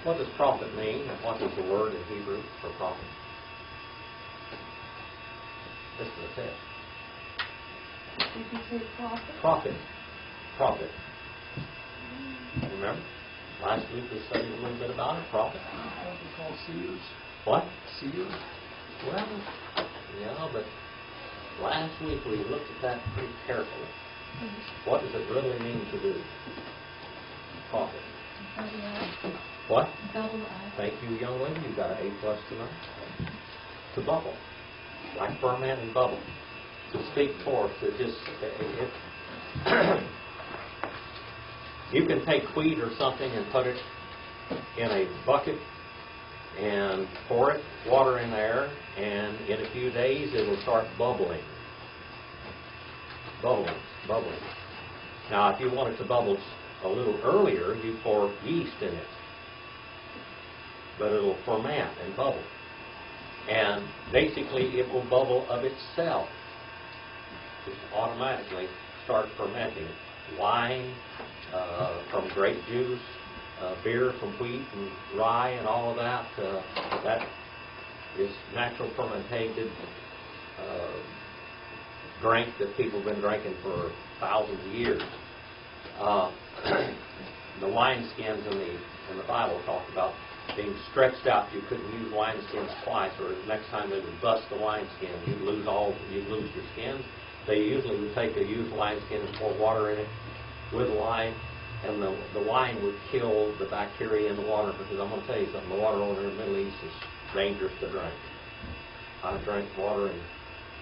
What does prophet mean, and what is the word in Hebrew for prophet? Listen to this. Did you say prophet? Prophet. Prophet. Remember? Last week we studied a little bit about it. Prophet. What we call seers. What? Seers. Well, yeah, but last week we looked at that pretty carefully. What does it really mean to do? Prophet. What? Thank you, young lady. You got an A+ tonight. To bubble. Like ferment and bubble. To speak forth. To just... You can take wheat or something and put it in a bucket and pour it, water in there, and in a few days it will start bubbling. Bubbling. Now, if you want it to bubble a little earlier, you pour yeast in it. But it'll ferment and bubble. And basically it will bubble of itself. Just automatically start fermenting. Wine from grape juice, beer from wheat and rye and all of that. That is natural fermented drink that people have been drinking for thousands of years. The wineskins in the Bible talk about being stretched out. You couldn't use wineskins twice, or next time they would bust the wineskin. You'd lose your skins. They usually would take a used wineskin and pour water in it with wine, and the wine would kill the bacteria in the water, because I'm going to tell you something, the water over in the Middle East is dangerous to drink. I drank water in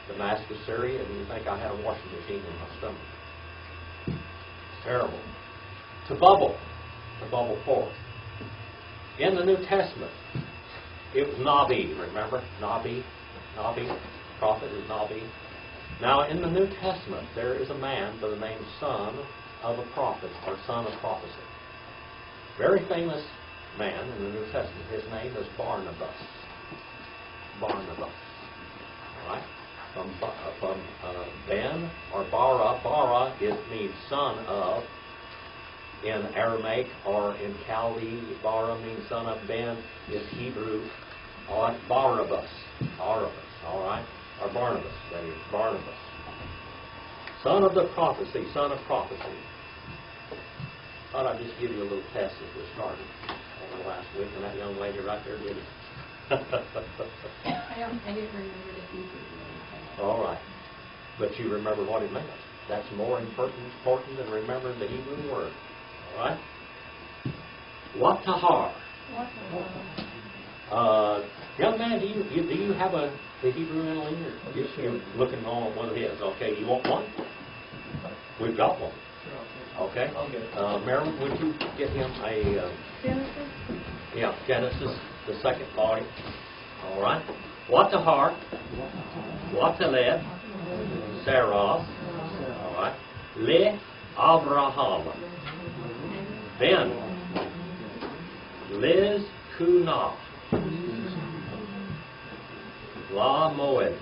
Damascus, Syria, and you think I had a washing machine in my stomach. It's terrible. To bubble forth. In the New Testament, it was Nabi, remember? Nabi, prophet is Nabi. Now, in the New Testament, there is a man by the name son of a prophet, or son of prophecy. Very famous man in the New Testament. His name is Barnabas. Barnabas. All right? From Ben or Bara. Bara means son of. In Aramaic or in Chaldee, Bara means son of. Ben is Hebrew. Barnabas. All right? Or Barnabas, that is, Barnabas. Son of the prophecy, son of prophecy. Thought I'd just give you a little test as we started over the last week, and that young lady right there did it. I didn't remember the Hebrew. All right. But you remember what it meant. That's more important than remembering the Hebrew word. All right? Watahar. Young man, do you have the Hebrew interlinear? You're looking on one of his. Okay, you want one? We've got one. Okay. Marilyn, would you get him a... Genesis? Yeah, Genesis, the second volume. All right. Watahar. Wataled. Sarah. All right. Le Abraham. Then Liz Kunah. La Moed,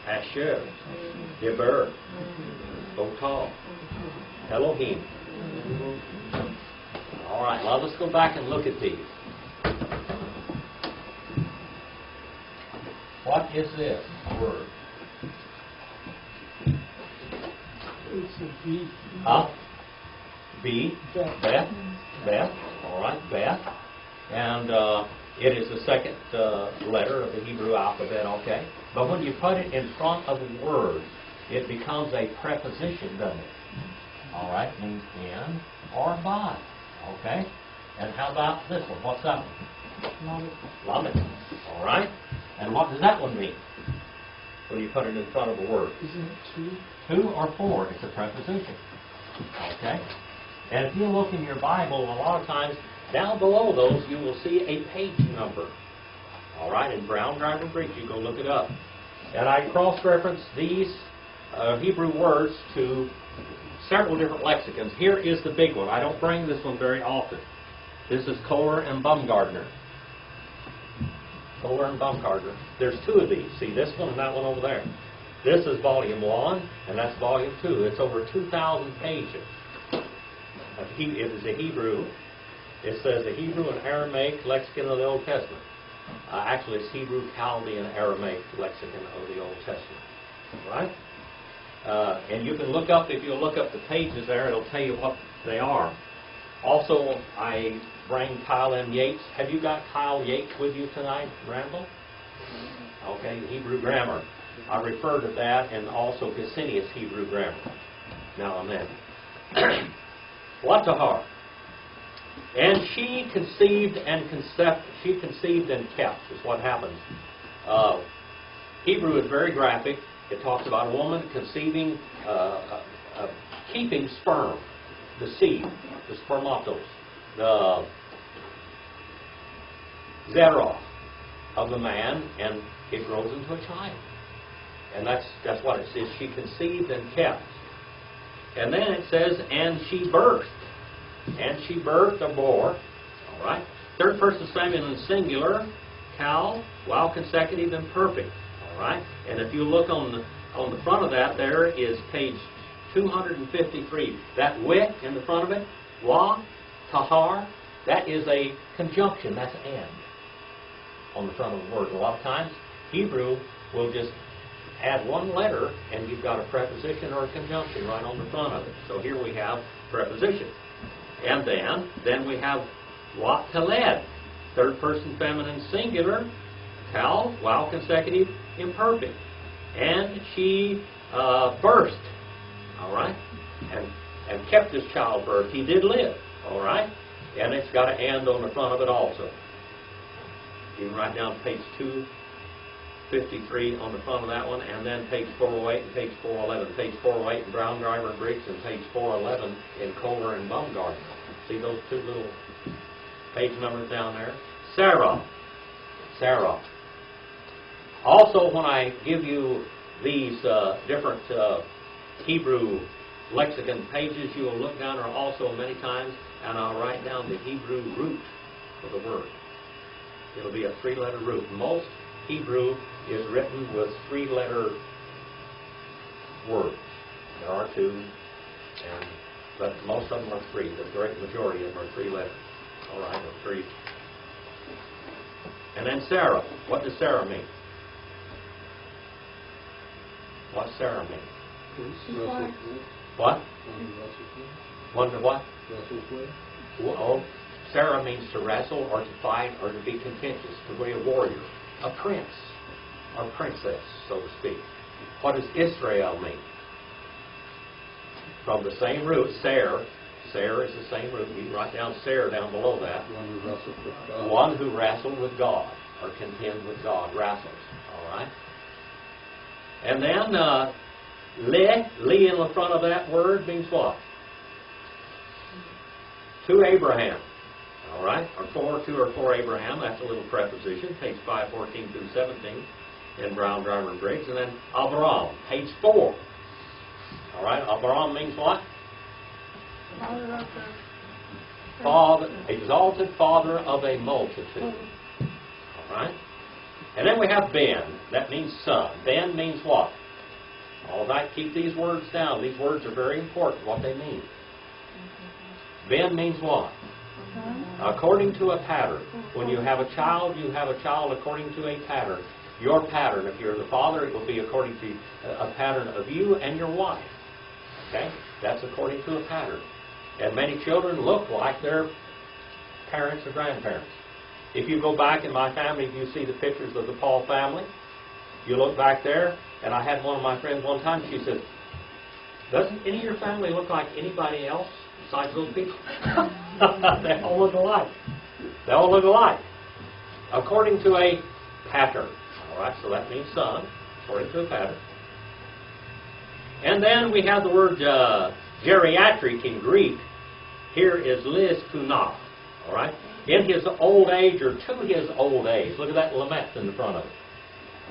Asher, Deber, Otal, Elohim. All right, now let's go back and look at these. What is this word? It's a B. Huh? B. Beth. All right, Beth. And it is the second letter of the Hebrew alphabet, okay? But when you put it in front of a word, it becomes a preposition, doesn't it? All right, means in or by, okay? And how about this one? What's that one? Lamed. All right? And what does that one mean when you put it in front of a word? Isn't it two? Two or four. It's a preposition, okay? And if you look in your Bible, a lot of times, down below those, you will see a page number. All right, in Brown Driver Greek, you go look it up. And I cross-reference these Hebrew words to several different lexicons. Here is the big one. I don't bring this one very often. This is Kohler and Baumgartner. Kohler and Baumgartner. There's two of these. See, this one and that one over there. This is volume 1, and that's volume 2. It's over 2,000 pages. It is a Hebrew It says the Hebrew and Aramaic lexicon of the Old Testament. Actually, it's Hebrew, Chaldean, Aramaic lexicon of the Old Testament. Right? And you can look up, if you look up the pages there, it'll tell you what they are. Also, I bring Kyle M. Yates. Have you got Kyle Yates with you tonight, Randall? Okay, Hebrew grammar. I refer to that, and also Gesenius Hebrew grammar now and then. What to her? And she conceived and kept, is what happens. Hebrew is very graphic. It talks about a woman conceiving, keeping sperm, the seed, the spermatos, the zera of the man, and it grows into a child. And that's what it says. She conceived and kept. And then it says, and she birthed. And she birthed or bore. All right. Third person feminine singular, cal, while consecutive and perfect. All right. And if you look on the front of that, there is page 253. That wit in the front of it, wa, tahar, that is a conjunction. That's and on the front of the word. A lot of times, Hebrew will just add one letter, and you've got a preposition or a conjunction right on the front of it. So here we have preposition. And then we have what teled, third person feminine singular, cal, while consecutive, imperfect. And she burst, all right, and kept his childbirth. He did live, all right, and it's got an and on the front of it also. You can write down page 253 on the front of that one, and then page 408 and page 411. Page 408 in Brown, Driver, and Briggs, and page 411 in Kohler and Baumgartner. See those two little page numbers down there? Sarah. Also, when I give you these different Hebrew lexicon pages, you will look down there also many times, and I'll write down the Hebrew root of the word. It'll be a three-letter root. Most Hebrew is written with three-letter words. There are two, but most of them are three. The great majority of them are three letters. All right, or three. And then Sarah. What does Sarah mean? What does Sarah mean? What? One to what? Oh, Sarah means to wrestle or to fight or to be contentious, to be a warrior, a prince or princess, so to speak. What does Israel mean? From the same root, Ser. Ser is the same root. You can write down Ser down below that. One who wrestled with God. One who wrestled with God or contend with God, wrestles. All right. And then le in the front of that word means what? To Abraham. All right, or for Abraham, that's a little preposition, page 514 through 17 in Brown, Driver, and Briggs. And then Abraham, page 4. All right, Abraham means what? Father, exalted father of a multitude. All right, and then we have Ben. That means son. Ben means what? All right, keep these words down. These words are very important, what they mean. Ben means what? According to a pattern. When you have a child according to a pattern. Your pattern, if you're the father, it will be according to a pattern of you and your wife. Okay? That's according to a pattern. And many children look like their parents or grandparents. If you go back in my family, if you see the pictures of the Paul family, you look back there, and I had one of my friends one time, she said, doesn't any of your family look like anybody else besides those people? They all look alike. They all look alike. According to a pattern. All right, so that means son, according to a pattern. And then we have the word geriatric in Greek. Here is lis kunah. All right? In his old age or to his old age. Look at that lamette in the front of it.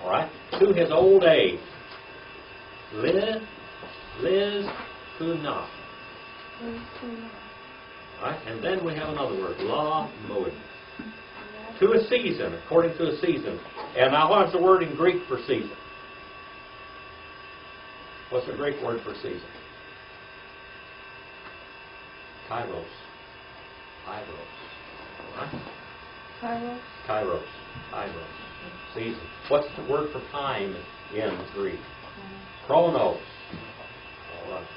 All right? To his old age. Lis kunah. Right? And then we have another word, la moed. To a season, according to a season. And now what's the word in Greek for season? What's the Greek word for season? Kairos. Kairos. right? Kairos. Kairos. Kairos. Season. What's the word for time in Greek? Chronos. All right.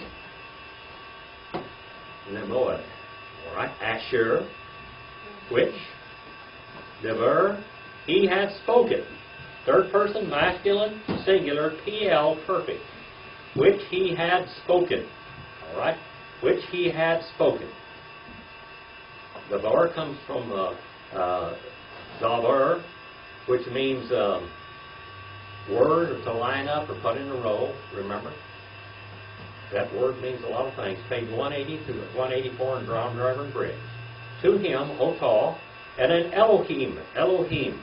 Nemoed. All right. Asher. Which? Dever. He had spoken. Third person, masculine, singular, PL, perfect. Which he had spoken. All right? Which he had spoken. Devar comes from davar, which means word or to line up or put in a row. Remember? That word means a lot of things. Page 180 to 184 in Brown, Driver, and Briggs. To him, Otah, and then Elohim. Elohim.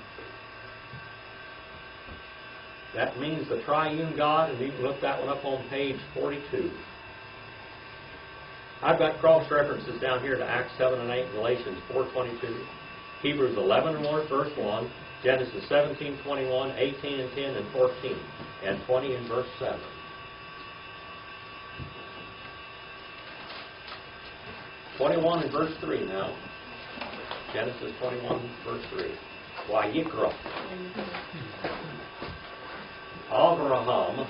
That means the triune God, and you can look that one up on page 42. I've got cross references down here to Acts 7 and 8, Galatians 4:22, Hebrews 11 and 1, verse 1, Genesis 17:21, 18 and 10 and 14, and 20 and verse 7. '21 and verse 3 now. Genesis 21 verse 3. Vayikra. Avraham,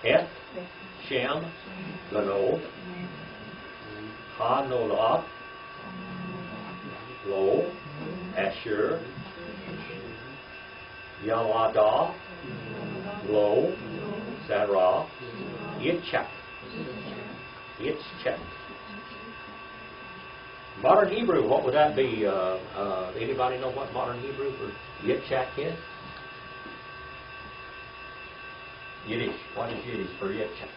Et, Shem, Gano, Ha-Nolad, Lo, Asher, Yalada, Lo, Sarah, Yitzchak. Yitzchak. Modern Hebrew, what would that be? Anybody know what modern Hebrew for Yitzchak is? Yiddish. What is Yiddish for Yitzchak?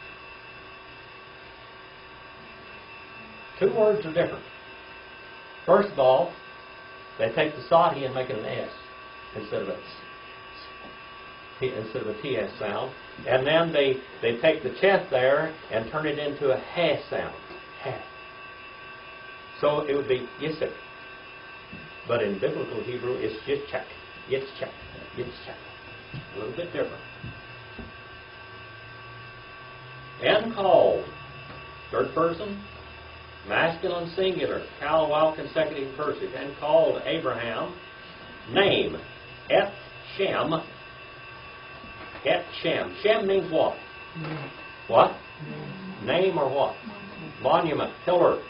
Two words are different. First of all, they take the Sadi and make it an S instead of a TS sound. And then they take the chest there and turn it into a Ha sound. Ha. So it would be Yitzchak. But in biblical Hebrew, it's Yitzchak. Yitzchak. Yitzchak. A little bit different. And called. Third person. Masculine singular. Cal while consecutive cursive. And called Abraham. Name. Et Shem. Et Shem. Shem means what? What? Name or what? Monument. Pillar.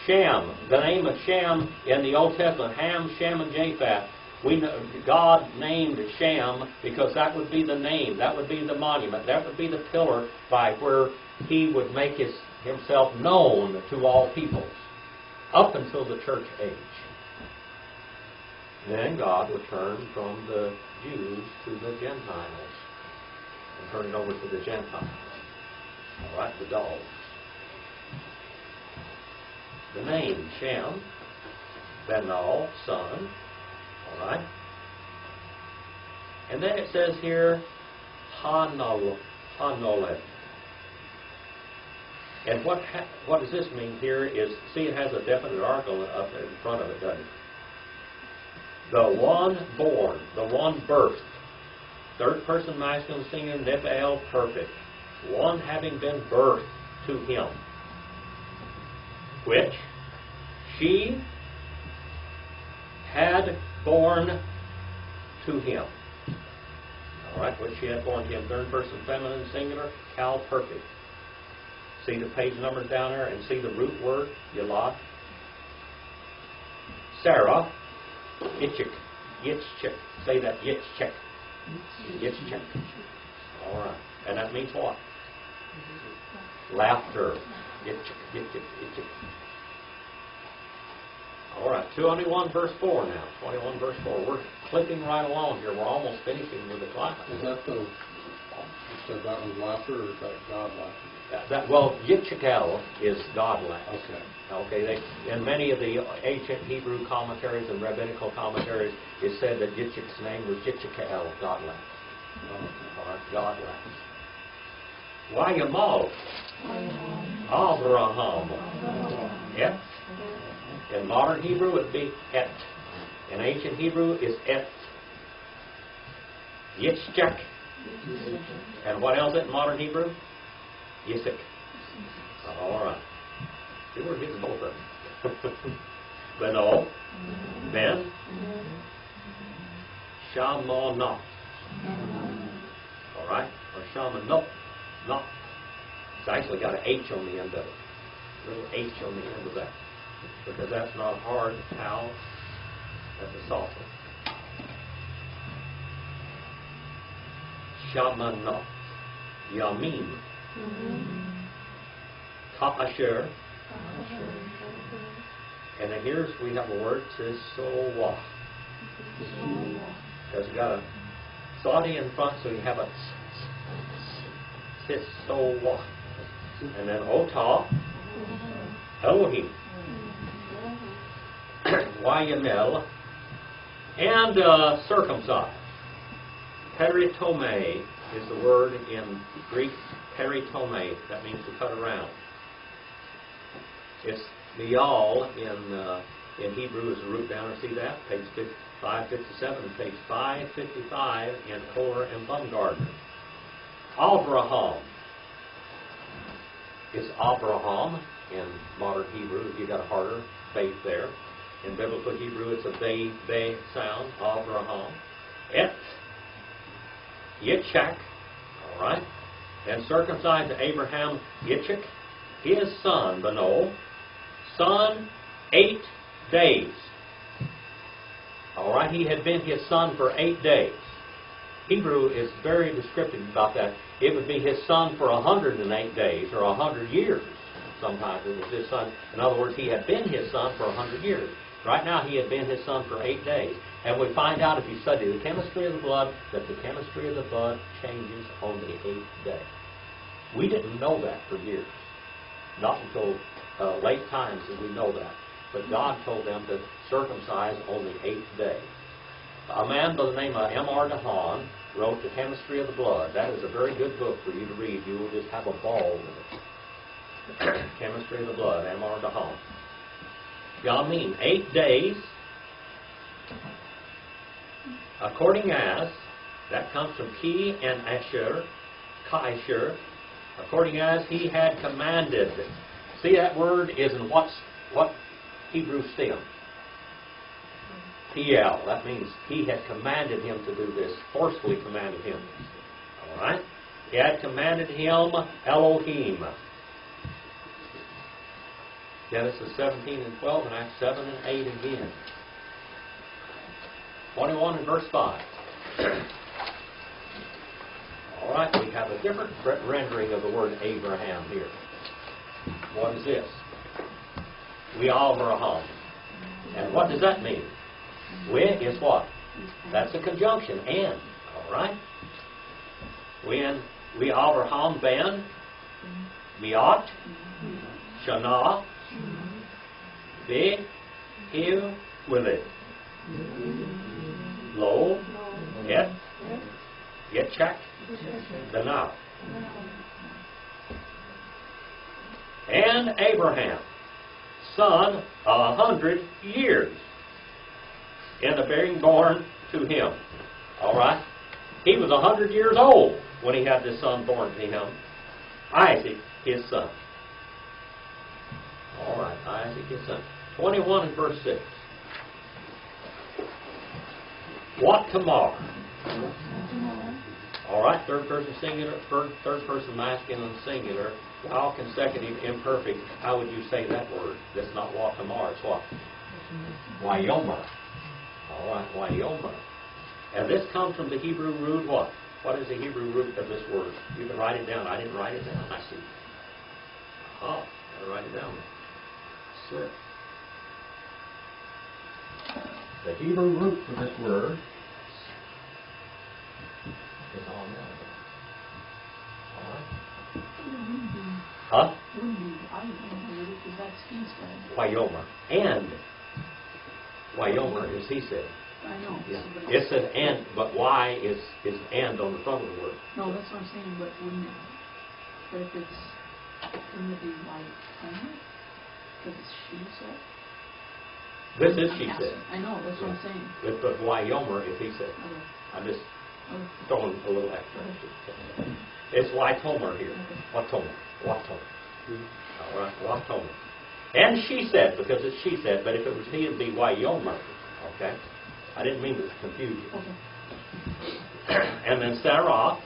Shem. The name of Shem in the Old Testament. Ham, Shem, and Japheth. We know God named Shem because that would be the name, that would be the monument, that would be the pillar by where he would make himself known to all peoples up until the church age. Then God would turn from the Jews to the Gentiles and turn it over to the Gentiles. All right, the dogs. The name Shem, Benal, son. All right. And then it says here, Hanolet. And what does this mean here is, see, it has a definite article up in front of it, doesn't it? The one born, the one birthed. Third person masculine singular, Nephel, perfect. One having been birthed to him. Which she had born to him. All right, which she had born to him. Third person feminine singular, Cal, perfect. See the page numbers down there and see the root word, Yalad. Sarah, Yitzchak. Yitzchak. Say that, Yitzchak. Yitzchak. All right. And that means what? Laughter. Yitzchak, Yitzchak, Yitzchak. All right, 21 verse 4 now. 21 verse 4. We're clicking right along here. We're almost finishing with the class. Is that you said that was laughter, or is that God laughter? Well, Yitzchakel is God laughter. Okay. Okay. In many of the ancient Hebrew commentaries and rabbinical commentaries, it said that Yitzchak's name was Yitzchakel, God laughs. All right, God laughs. Wayamal. Avraham. Yep. In modern Hebrew, it would be Et. In ancient Hebrew, it's Et. Yitzchak. And what else in modern Hebrew? Yitzchak. All right. See, we're getting both of them. Beno, Ben, Shamanot. All right? Or Shamanot. Not. It's actually got an H on the end of it. A little H on the end of that. Because that's not hard tau. That's a soft one. Shamanot. Yamin. Ta'asher. And then here's, we have a word, Tisowa. Because you got a Saudi in front, so you have a Tisowa. And then Ota, Elohim. Wayamel, and circumcised. Peritome is the word in Greek, peritome. That means to cut around. It's Mial in Hebrew is the root down. See that? Page 557 and page 555 in Kohler and Baumgartner. Avraham. It's Abraham in modern Hebrew. You got a harder faith there. In biblical Hebrew, it's a they sound. Avraham. Et. Yitzchak. All right. And circumcised Abraham Yitzchak, his son, Beno, son 8 days. All right. He had been his son for 8 days. Hebrew is very descriptive about that. It would be his son for 108 days or 100 years. Sometimes it was his son. In other words, he had been his son for 100 years. Right now, he had been his son for 8 days. And we find out, if you study the chemistry of the blood, that the chemistry of the blood changes on the 8th day. We didn't know that for years. Not until late times did we know that. But God told them to circumcise on the 8th day. A man by the name of M.R. DeHaan wrote The Chemistry of the Blood. That is a very good book for you to read. You will just have a ball with it. Chemistry of the Blood, M.R. DeHaan. Yamin, 8 days, according as, that comes from Ki and Asher, Kaisher, according as he had commanded. See, that word is in what Hebrew stem? PL. That means he had commanded him to do this, forcefully commanded him. All right? He had commanded him Elohim. Genesis 17 and 12 and Acts 7 and 8 again. 21 and verse 5. All right, we have a different rendering of the word Abraham here. What is this? We Avraham. And what does that mean? We is what? That's a conjunction, and. All right? When we Avraham ben Miat Shana Be Hiu Willet Lo Et Yitzchak Benah. And Abraham, son 100 years in the being born to him. All right? He was 100 years old when he had this son born to him. Isaac, his son. All right, Isaac, his son. 21 and verse 6. What tomorrow? All right, third person singular, third person masculine and singular, all consecutive, imperfect. How would you say that word? That's not what tomorrow, it's what? Wayomer. All right, Wayomer. And this comes from the Hebrew root what? What is the Hebrew root of this word? You can write it down. I didn't write it down. I see. Oh, got to write it down. Slip. The Hebrew root for this word is on that. All right. Huh? Wayomer. And Wayomer is he said. I know. Yeah. It says and, but Y is and on the front of the word. No, that's what I'm saying, but if wouldn't it be white only? Because it's she said? This is she said. I know, that's what I'm saying. But Wayomer is he said. Okay. I'm just Okay. throwing a little extra. It's Wytomer here. Okay. Watomer. Watomer. All right, Watomer. And she said, because it's she said, but if it was he, it'd be Wayomer. Okay? I didn't mean to confuse you. Okay. And then Sarah,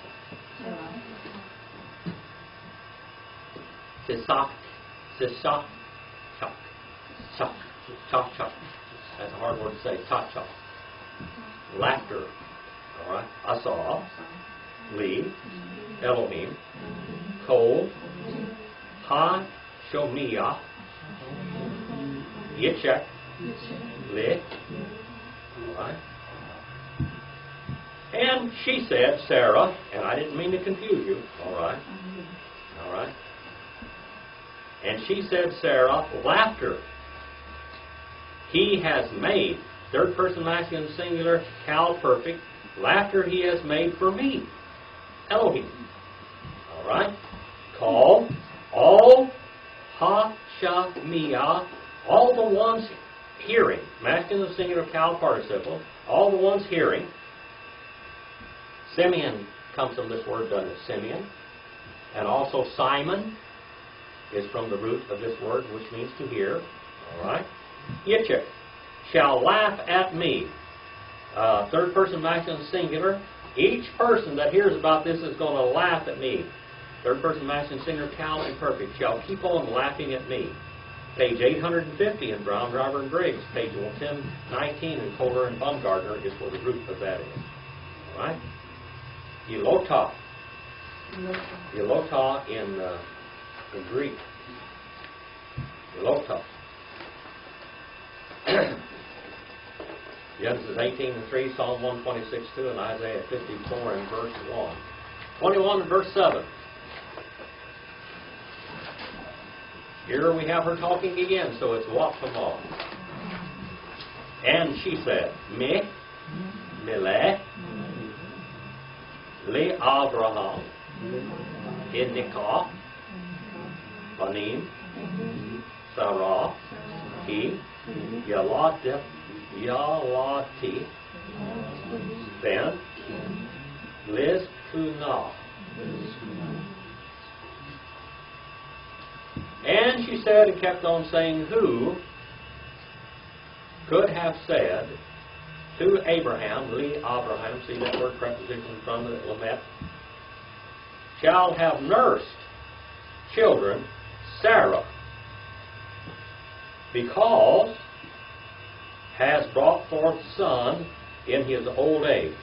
Sisak, Sisak, Chak, Chak, Chak, Chak. That's a hard word to say. Chak, Chak. Laughter. All right. Asah, Lee, Elohim, Kol, Ha, Shomiyah, Yitzchak, Le. All right. And she said, Sarah, and I didn't mean to confuse you. All right. All right. And she said, Sarah, laughter. He has made, third person masculine singular, Cal perfect, laughter he has made for me, Elohim. All right. Call all ha-sha-miyah, all the ones hearing, masculine singular, Cal participle, all the ones hearing. Simeon comes from this word done as Simeon. And also Simon is from the root of this word, which means to hear. All right. Yitzchak shall laugh at me. Third person masculine singular. Each person that hears about this is going to laugh at me. Third person masculine singular, Cal imperfect, shall keep on laughing at me. Page 850 in Brown, Driver, and Briggs. Page 1019 in Kohler and Baumgartner is where the root of that is. All right. Elota. Elota in Greek. Elota. Genesis 18:3, Psalm 126:2, and Isaiah 54 and verse 1. 21 and verse 7. Here we have her talking again, so it's Waphamah. And she said, Me, Mileh, Le Abraham, Inikah, Banim, Sarah, He, Yalati, Ben, Liz Punah. And she said and kept on saying, who could have said to Abraham, Li Abraham, see that word preposition in front of it, Lamet, shall have nursed children, Sarah, because has brought forth son in his old age.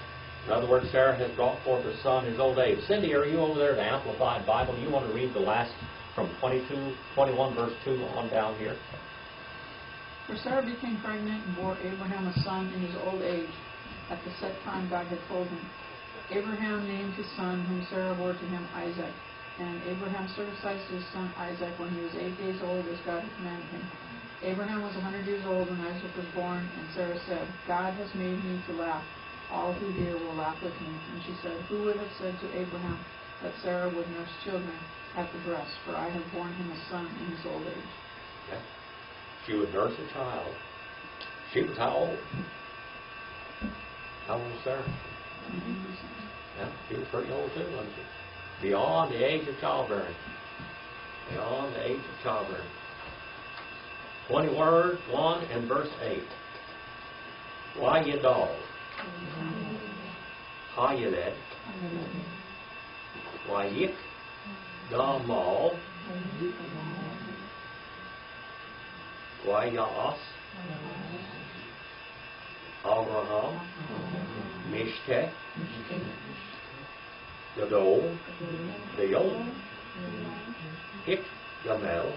In other words, Sarah has brought forth a son in his old age. Cindy, are you over there in the Amplified Bible? You want to read the last from 21 verse 2 on down here? For Sarah became pregnant and bore Abraham a son in his old age, at the set time God had told him. Abraham named his son, whom Sarah bore to him, Isaac. And Abraham circumcised his son Isaac when he was 8 days old, as God had commanded him. Abraham was 100 years old when Isaac was born, and Sarah said, God has made me to laugh. All who hear will laugh with me. And she said, who would have said to Abraham that Sarah would nurse children at the breast? For I have borne him a son in his old age. Yeah. She would nurse a child. She was how old? How old was Sarah? Yeah, she was pretty old too, wasn't she? Beyond the age of childbearing. Beyond the age of childbearing. 21 and verse 8. Why Yadal? Ha Yaled? Why Yik? Damal? Why Yaas? Abraham? Mishke? Gadol? Deol? Hik Gamel?